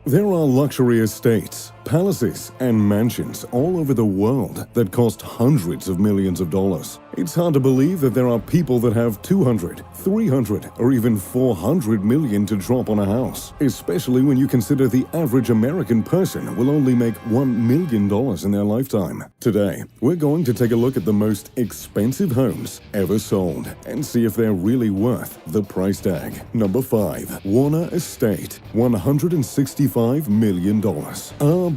There are luxury estates, palaces, and mansions all over the world that cost hundreds of millions of dollars. It's hard to believe that there are people that have 200, 300, or even 400 million to drop on a house, especially when you consider the average American person will only make $1 million in their lifetime. Today, we're going to take a look at the most expensive homes ever sold and see if they're really worth the price tag. Number 5. Warner Estate, $165 million.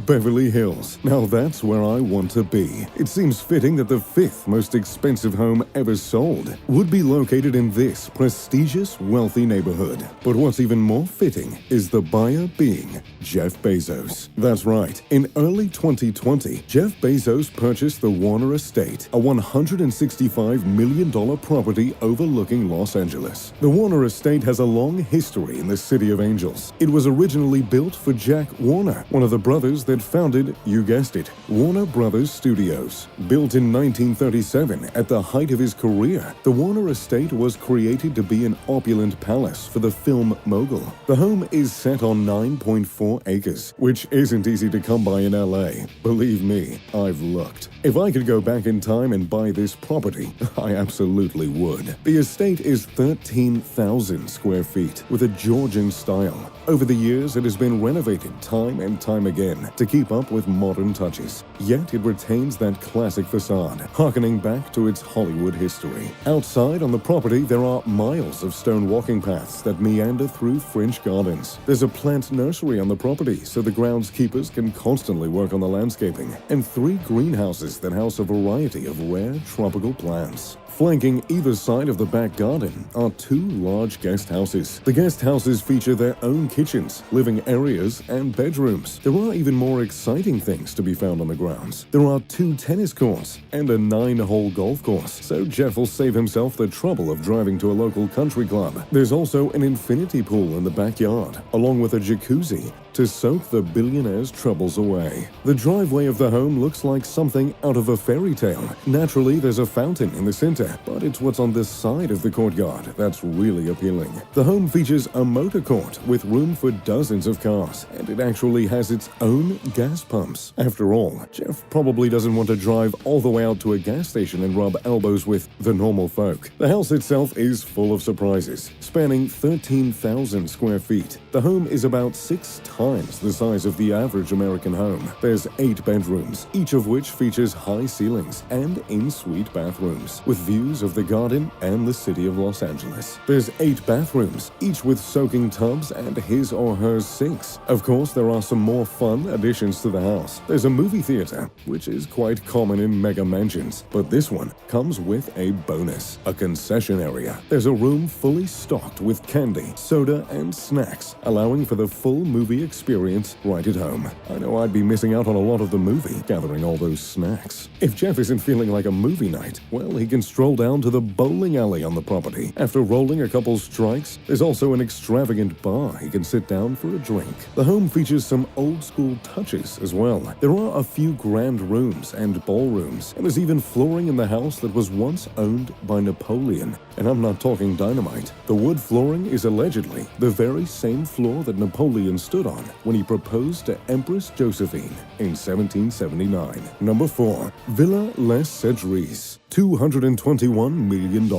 Beverly Hills. Now that's where I want to be. It seems fitting that the 5th most expensive home ever sold would be located in this prestigious, wealthy neighborhood. But what's even more fitting is the buyer being Jeff Bezos. That's right. In early 2020, Jeff Bezos purchased the Warner Estate, a $165 million property overlooking Los Angeles. The Warner Estate has a long history in the City of Angels. It was originally built for Jack Warner, one of the brothers that founded, you guessed it, Warner Brothers Studios. Built in 1937 at the height of his career, the Warner Estate was created to be an opulent palace for the film mogul. The home is set on 9.4 acres, which isn't easy to come by in LA. Believe me, I've looked. If I could go back in time and buy this property, I absolutely would. The estate is 13,000 square feet with a Georgian style. Over the years, it has been renovated time and time again to keep up with modern touches. Yet it retains that classic facade, harkening back to its Hollywood history. Outside on the property, there are miles of stone walking paths that meander through French gardens. There's a plant nursery on the property, so the groundskeepers can constantly work on the landscaping, and 3 greenhouses that house a variety of rare tropical plants. Flanking either side of the back garden are 2 large guest houses. The guest houses feature their own kitchens, living areas, and bedrooms. There are even more exciting things to be found on the grounds. There are 2 tennis courts and a 9-hole golf course, so Jeff will save himself the trouble of driving to a local country club. There's also an infinity pool in the backyard, along with a jacuzzi to soak the billionaire's troubles away. The driveway of the home looks like something out of a fairy tale. Naturally, there's a fountain in the center, but it's what's on this side of the courtyard that's really appealing. The home features a motor court with room for dozens of cars, and it actually has its own gas pumps. After all, Jeff probably doesn't want to drive all the way out to a gas station and rub elbows with the normal folk. The house itself is full of surprises. Spanning 13,000 square feet, the home is about 6 times the size of the average American home. There's 8 bedrooms, each of which features high ceilings and en-suite bathrooms, with views of the garden and the city of Los Angeles. There's 8 bathrooms, each with soaking tubs and his or her sinks. Of course, there are some more fun additions to the house. There's a movie theater, which is quite common in mega mansions, but this one comes with a bonus: a concession area. There's a room fully stocked with candy, soda, and snacks, allowing for the full movie experience right at home. I know I'd be missing out on a lot of the movie, gathering all those snacks. If Jeff isn't feeling like a movie night, well, he can stroll down to the bowling alley on the property. After rolling a couple strikes, there's also an extravagant bar he can sit down for a drink. The home features some old-school touches as well. There are a few grand rooms and ballrooms, and there's even flooring in the house that was once owned by Napoleon. And I'm not talking dynamite. The wood flooring is allegedly the very same floor that Napoleon stood on when he proposed to Empress Josephine in 1779. Number 4. Villa Les Cedres, $221 million.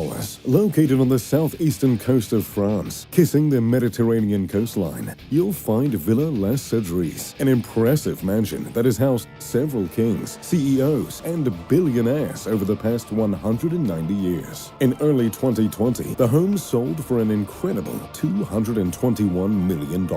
Located on the southeastern coast of France, kissing the Mediterranean coastline, you'll find Villa Les Cedres, an impressive mansion that has housed several kings, CEOs, and billionaires over the past 190 years. In early 2020, the home sold for an incredible $221 million,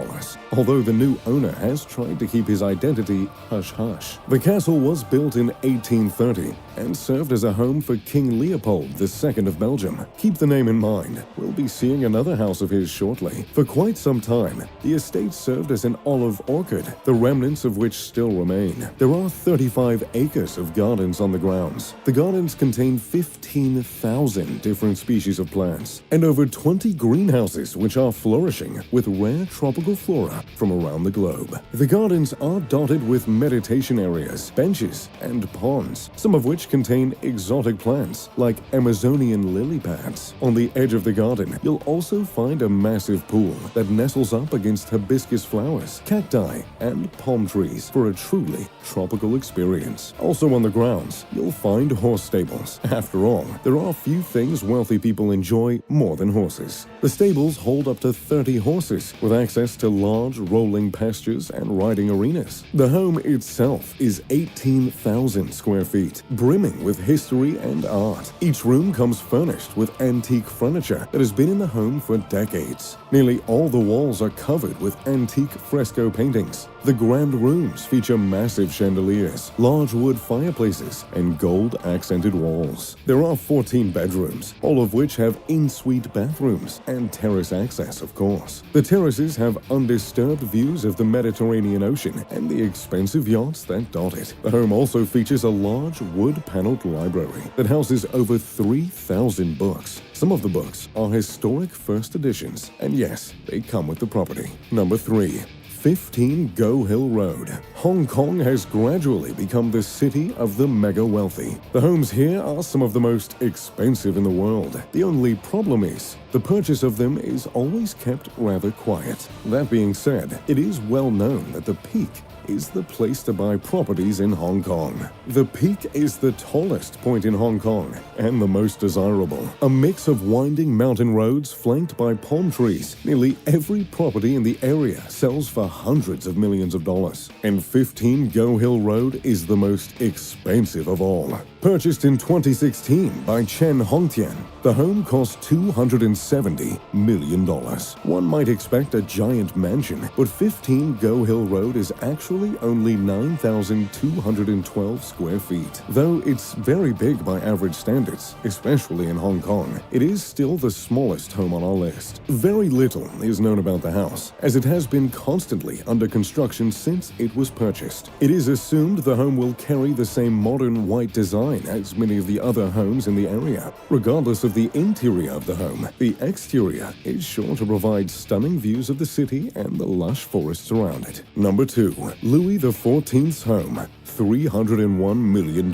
although the new owner has tried to keep his identity hush-hush. The castle was built in 1830 and served as a home for King Leopold II of Belgium. Keep the name in mind. We'll be seeing another house of his shortly. For quite some time, the estate served as an olive orchard, the remnants of which still remain. There are 35 acres of gardens on the grounds. The gardens contain 15,000 different species of plants and over 20 greenhouses which are flourishing with rare tropical flora from around the globe. The gardens are dotted with meditation areas, benches, and ponds, some of which contain exotic exotic plants like Amazonian lily pads. On the edge of the garden, you'll also find a massive pool that nestles up against hibiscus flowers, cacti, and palm trees for a truly tropical experience. Also on the grounds, you'll find horse stables. After all, there are few things wealthy people enjoy more than horses. The stables hold up to 30 horses, with access to large rolling pastures and riding arenas. The home itself is 18,000 square feet, brimming with history and art. Each room comes furnished with antique furniture that has been in the home for decades. Nearly all the walls are covered with antique fresco paintings. The grand rooms feature massive chandeliers, large wood fireplaces, and gold-accented walls. There are 14 bedrooms, all of which have en-suite bathrooms and terrace access, of course. The terraces have undisturbed views of the Mediterranean Ocean and the expensive yachts that dot it. The home also features a large wood-paneled library that houses over 3,000 books. Some of the books are historic first editions, and yes, they come with the property. Number 3. 15 Go Hill Road. Hong Kong has gradually become the city of the mega wealthy. The homes here are some of the most expensive in the world. The only problem is, the purchase of them is always kept rather quiet. That being said, it is well known that the Peak is the place to buy properties in Hong Kong. The Peak is the tallest point in Hong Kong and the most desirable. A mix of winding mountain roads flanked by palm trees. Nearly every property in the area sells for hundreds of millions of dollars. And 15 Go Hill Road is the most expensive of all. Purchased in 2016 by Chen Hongtian, the home cost $270 million. One might expect a giant mansion, but 15 Go Hill Road is actually only 9,212 square feet. Though it's very big by average standards, especially in Hong Kong, it is still the smallest home on our list. Very little is known about the house, as it has been constantly under construction since it was purchased. It is assumed the home will carry the same modern white design as many of the other homes in the area. Regardless of the interior of the home, the exterior is sure to provide stunning views of the city and the lush forests around it. Number 2. Louis XIV's home. $301 million.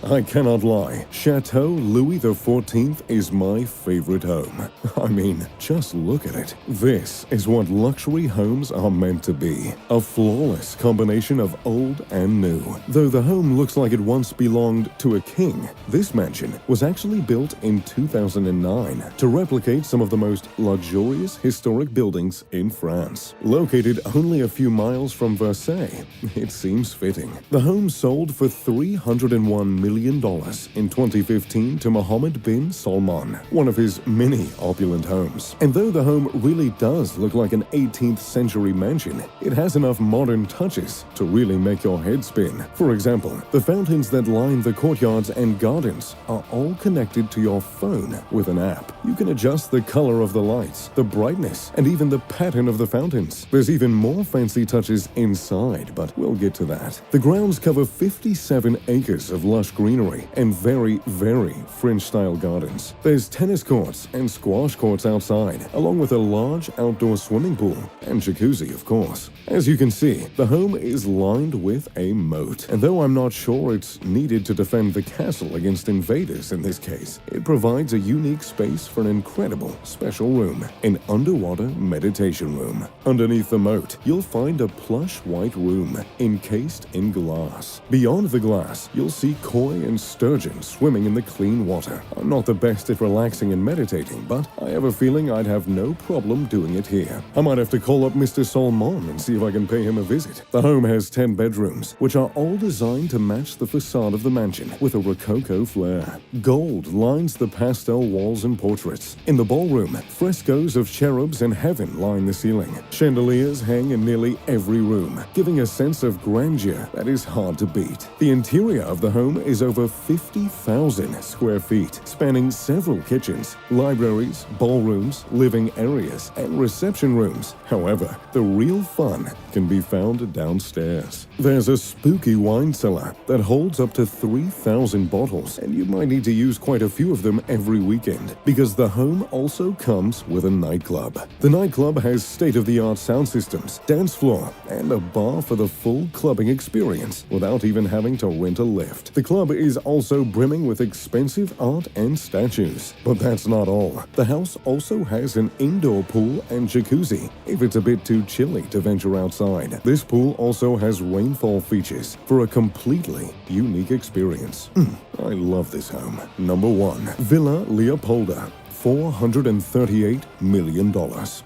I cannot lie, Chateau Louis XIV is my favorite home. I mean, just look at it. This is what luxury homes are meant to be. A flawless combination of old and new. Though the home looks like it once belonged to a king, this mansion was actually built in 2009 to replicate some of the most luxurious historic buildings in France. Located only a few miles from Versailles, it seems fitting. The home sold for $301 million in 2015 to Mohammed bin Salman, one of his many opulent homes. And though the home really does look like an 18th century mansion, it has enough modern touches to really make your head spin. For example, the fountains that line the courtyards and gardens are all connected to your phone with an app. You can adjust the color of the lights, the brightness, and even the pattern of the fountains. There's even more fancy touches inside, but we'll get to that. The grounds cover 57 acres of lush greenery and very, very French-style gardens. There's tennis courts and squash courts outside, along with a large outdoor swimming pool and jacuzzi, of course. As you can see, the home is lined with a moat, and though I'm not sure it's needed to defend the castle against invaders in this case, it provides a unique space for an incredible special room, an underwater meditation room. Underneath the moat, you'll find a plush white room encased in glass. Beyond the glass, you'll see koi and sturgeon swimming in the clean water. I'm not the best at relaxing and meditating, but I have a feeling I'd have no problem doing it here. I might have to call up Mr. Salmon and see if I can pay him a visit. The home has 10 bedrooms, which are all designed to match the facade of the mansion with a rococo flair. Gold lines the pastel walls and portraits. In the ballroom, frescoes of cherubs in heaven line the ceiling. Chandeliers hang in nearly every room, giving a sense of grandeur that is hard to beat. The interior of the home is over 50,000 square feet, spanning several kitchens, libraries, ballrooms, living areas, and reception rooms. However, the real fun can be found downstairs. There's a spooky wine cellar that holds up to 3,000 bottles, and you might need to use quite a few of them every weekend, because the home also comes with a nightclub. The nightclub has state-of-the-art sound systems, dance floor, and a bar for the full clubbing experience. without even having to rent a lift. The club is also brimming with expensive art and statues. But that's not all. The house also has an indoor pool and jacuzzi if it's a bit too chilly to venture outside. This pool also has rainfall features for a completely unique experience. I love this home. Number 1. Villa Leopolda. $438 million.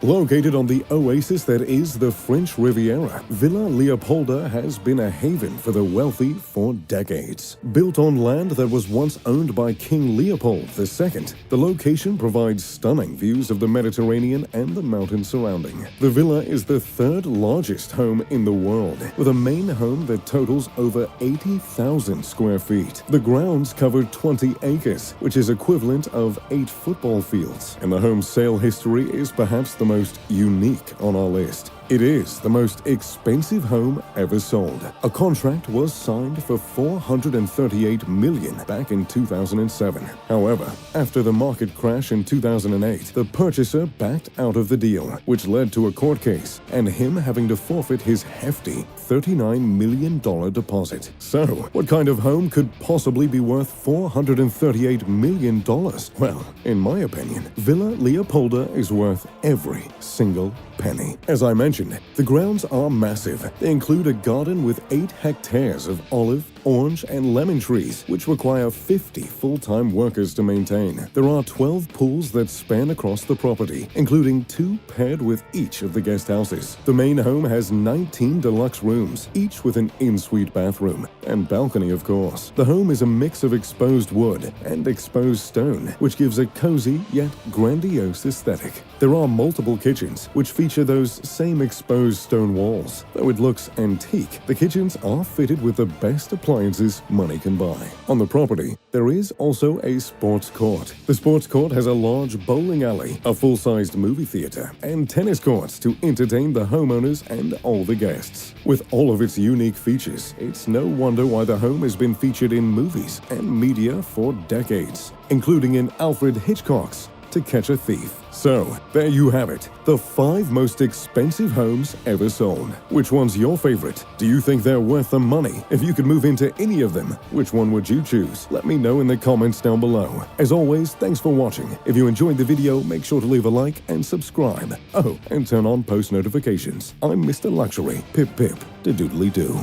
Located on the oasis that is the French Riviera, Villa Leopolda has been a haven for the wealthy for decades. Built on land that was once owned by King Leopold II, the location provides stunning views of the Mediterranean and the mountains surrounding. The villa is the third largest home in the world, with a main home that totals over 80,000 square feet. The grounds cover 20 acres, which is equivalent of 8 football fields, and the home's sale history is perhaps the most unique on our list. It is the most expensive home ever sold. A contract was signed for $438 million back in 2007. However, after the market crash in 2008, the purchaser backed out of the deal, which led to a court case and him having to forfeit his hefty $39 million deposit. So, what kind of home could possibly be worth $438 million? Well, in my opinion, Villa Leopolda is worth every single penny. As I mentioned, the grounds are massive. They include a garden with 8 hectares of olive, orange, and lemon trees, which require 50 full-time workers to maintain. There are 12 pools that span across the property, including 2 paired with each of the guest houses. The main home has 19 deluxe rooms, each with an in-suite bathroom and balcony, of course. The home is a mix of exposed wood and exposed stone, which gives a cozy yet grandiose aesthetic. There are multiple kitchens, which feature those same exposed stone walls. Though it looks antique, the kitchens are fitted with the best appliances money can buy. On the property, there is also a sports court. The sports court has a large bowling alley, a full-sized movie theater, and tennis courts to entertain the homeowners and all the guests. With all of its unique features, it's no wonder why the home has been featured in movies and media for decades, including in Alfred Hitchcock's To Catch a Thief. So, there you have it, the 5 most expensive homes ever sold. Which one's your favorite? Do you think they're worth the money? If you could move into any of them, which one would you choose? Let me know in the comments down below. As always, thanks for watching. If you enjoyed the video, make sure to leave a like and subscribe. Oh, and turn on post notifications. I'm Mr. Luxury. Pip pip, de doodly doo.